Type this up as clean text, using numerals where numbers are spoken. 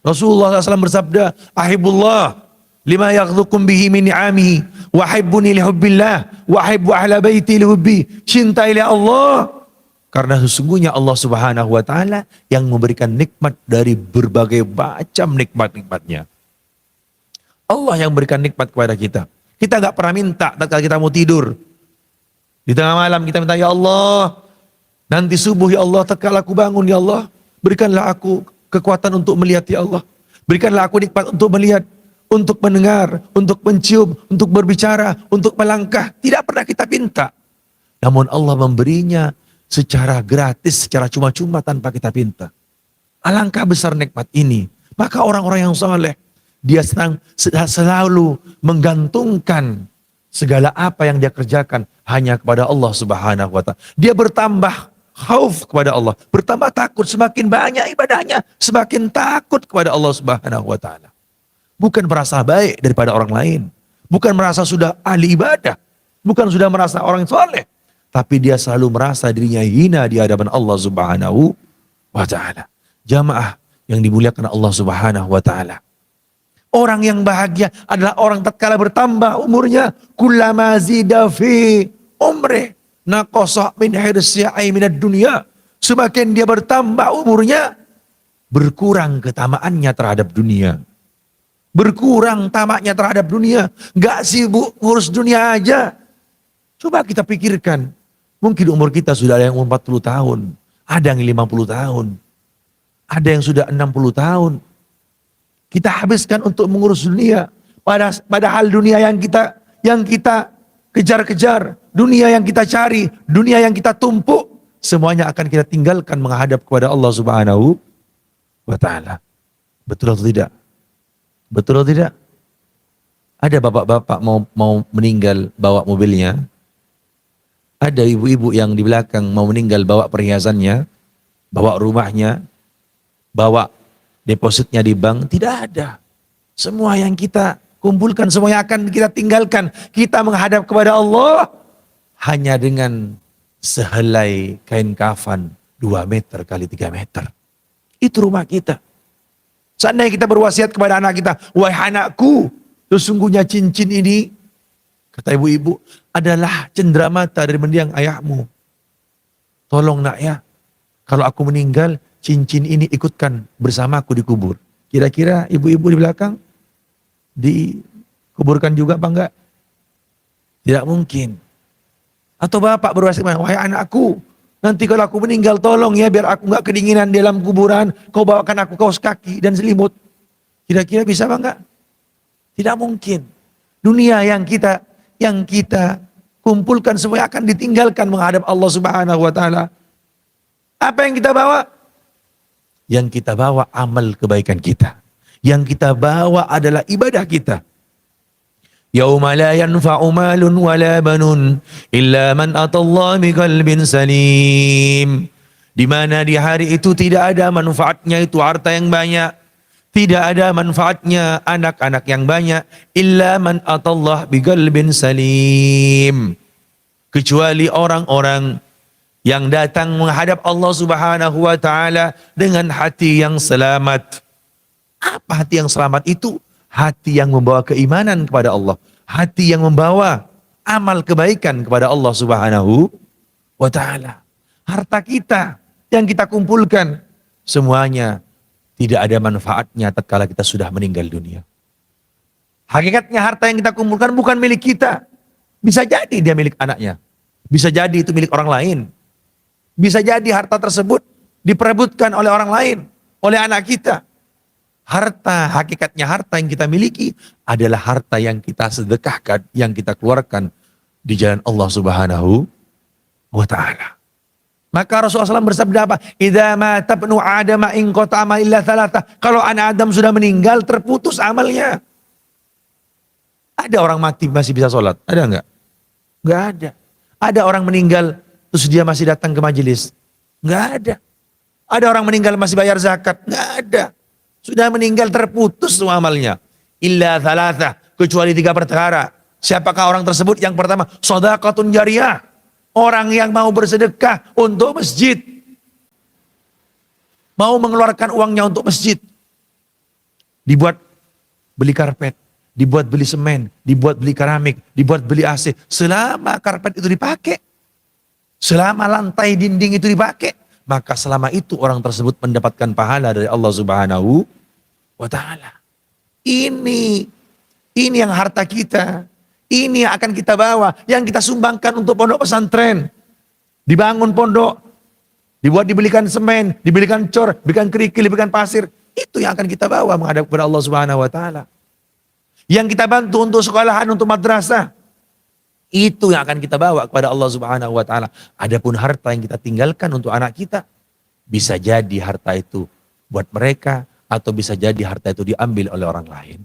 Rasulullah SAW bersabda, "Ahibullah lima yaghdukum bihi min ni'amihi, wa hibbuni lihubbillah, wa hibbu ahla baiti lihubbi." Cintailah Allah karena sesungguhnya Allah Subhanahu wa taala yang memberikan nikmat dari berbagai macam nikmat-nikmatnya. Allah yang memberikan nikmat kepada kita. Kita nggak pernah minta tatkala kita mau tidur. Di tengah malam kita minta, "Ya Allah, nanti subuh ya Allah, tatkala aku bangun ya Allah, berikanlah aku kekuatan untuk melihat ya Allah. Berikanlah aku nikmat untuk melihat, untuk mendengar, untuk mencium, untuk berbicara, untuk melangkah." Tidak pernah kita minta. Namun Allah memberinya secara gratis, secara cuma-cuma tanpa kita minta. Alangkah besar nikmat ini. Maka orang-orang yang saleh, dia selalu menggantungkan segala apa yang dia kerjakan hanya kepada Allah Subhanahu wa taala. Dia bertambah khauf kepada Allah, bertambah takut, semakin banyak ibadahnya, semakin takut kepada Allah Subhanahu wa taala. Bukan merasa baik daripada orang lain, bukan merasa sudah ahli ibadah, bukan sudah merasa orang saleh, tapi dia selalu merasa dirinya hina di hadapan Allah Subhanahu wa taala. Jamaah yang dimuliakan Allah Subhanahu wa taala. Orang yang bahagia adalah orang tatkala bertambah umurnya, kullama zida fi umri naqasa min hirsi'i minad dunya. Semakin dia bertambah umurnya, berkurang ketamaannya terhadap dunia. Berkurang tamaknya terhadap dunia. Gak sibuk ngurus dunia aja. Coba kita pikirkan. Mungkin umur kita sudah ada yang umur 40 tahun. Ada yang 50 tahun. Ada yang sudah 60 tahun. Kita habiskan untuk mengurus dunia. Padahal dunia yang kita kejar-kejar, dunia yang kita cari, dunia yang kita tumpuk, semuanya akan kita tinggalkan menghadap kepada Allah Subhanahu wa taala. Betul atau tidak? Betul atau tidak? Ada bapak-bapak mau meninggal bawa mobilnya. Ada ibu-ibu yang di belakang mau meninggal bawa perhiasannya, bawa rumahnya, bawa depositnya di bank. Tidak ada. Semua yang kita kumpulkan, semua yang akan kita tinggalkan. Kita menghadap kepada Allah hanya dengan sehelai kain kafan 2 meter kali 3 meter. Itu rumah kita. Seandainya kita berwasiat kepada anak kita, "Wahai anakku, sesungguhnya cincin ini," kata ibu-ibu, "adalah cenderamata dari mendiang ayahmu. Tolong nak ya, kalau aku meninggal, cincin ini ikutkan bersamaku dikubur." Kira-kira ibu-ibu di belakang dikuburkan juga apa enggak? Tidak mungkin. Atau bapak berwasiat, "Wahai anakku, nanti kalau aku meninggal tolong ya biar aku enggak kedinginan di dalam kuburan, kau bawakan aku kaos kaki dan selimut." Kira-kira bisa apa enggak? Tidak mungkin. Dunia yang kita kumpulkan semua akan ditinggalkan menghadap Allah Subhanahu wa taala. Apa yang kita bawa? Yang kita bawa amal kebaikan kita. Yang kita bawa adalah ibadah kita. Yauma la yanfa'u malun wala banun illa man atallaha biqalbin salim. Di mana di hari itu tidak ada manfaatnya itu harta yang banyak, tidak ada manfaatnya anak-anak yang banyak, illa man atallaha biqalbin salim. Kecuali orang-orang yang datang menghadap Allah Subhanahu wa taala dengan hati yang selamat. Apa hati yang selamat itu? Hati yang membawa keimanan kepada Allah, hati yang membawa amal kebaikan kepada Allah Subhanahu wa taala. Harta kita yang kita kumpulkan semuanya tidak ada manfaatnya tatkala kita sudah meninggal dunia. Hakikatnya harta yang kita kumpulkan bukan milik kita. Bisa jadi dia milik anaknya. Bisa jadi itu milik orang lain. Bisa jadi harta tersebut diperebutkan oleh orang lain, oleh anak kita. Harta, hakikatnya harta yang kita miliki adalah harta yang kita sedekahkan, yang kita keluarkan di jalan Allah Subhanahu wa ta'ala. Maka Rasulullah SAW bersabda apa? Idza mata ibnu Adam in qata amal illa thalatha. Kalau anak Adam sudah meninggal, terputus amalnya. Ada orang mati masih bisa sholat? Ada enggak? Enggak ada. Ada orang meninggal terus dia masih datang ke majelis? Enggak ada. Ada orang meninggal masih bayar zakat? Enggak ada. Sudah meninggal terputus semua amalnya. Illa thalatha, kecuali 3 perkara. Siapakah orang tersebut? Yang pertama, shadaqatun jariyah. Orang yang mau bersedekah untuk masjid. Mau mengeluarkan uangnya untuk masjid. dibuat beli karpet, dibuat beli semen, dibuat beli keramik, dibuat beli AC. Selama karpet itu dipakai, selama lantai dinding itu dipakai, maka selama itu orang tersebut mendapatkan pahala dari Allah Subhanahu wa Ta'ala. Ini yang harta kita. Ini yang akan kita bawa, yang kita sumbangkan untuk pondok pesantren. Dibangun pondok, dibelikan semen, dibelikan cor, dibelikan kerikil, dibelikan pasir. Itu yang akan kita bawa menghadap kepada Allah Subhanahu wa Ta'ala. Yang kita bantu untuk sekolahan, untuk madrasah, itu yang akan kita bawa kepada Allah Subhanahu wa Ta'ala. Adapun harta yang kita tinggalkan untuk anak kita, bisa jadi harta itu buat mereka, atau bisa jadi harta itu diambil oleh orang lain.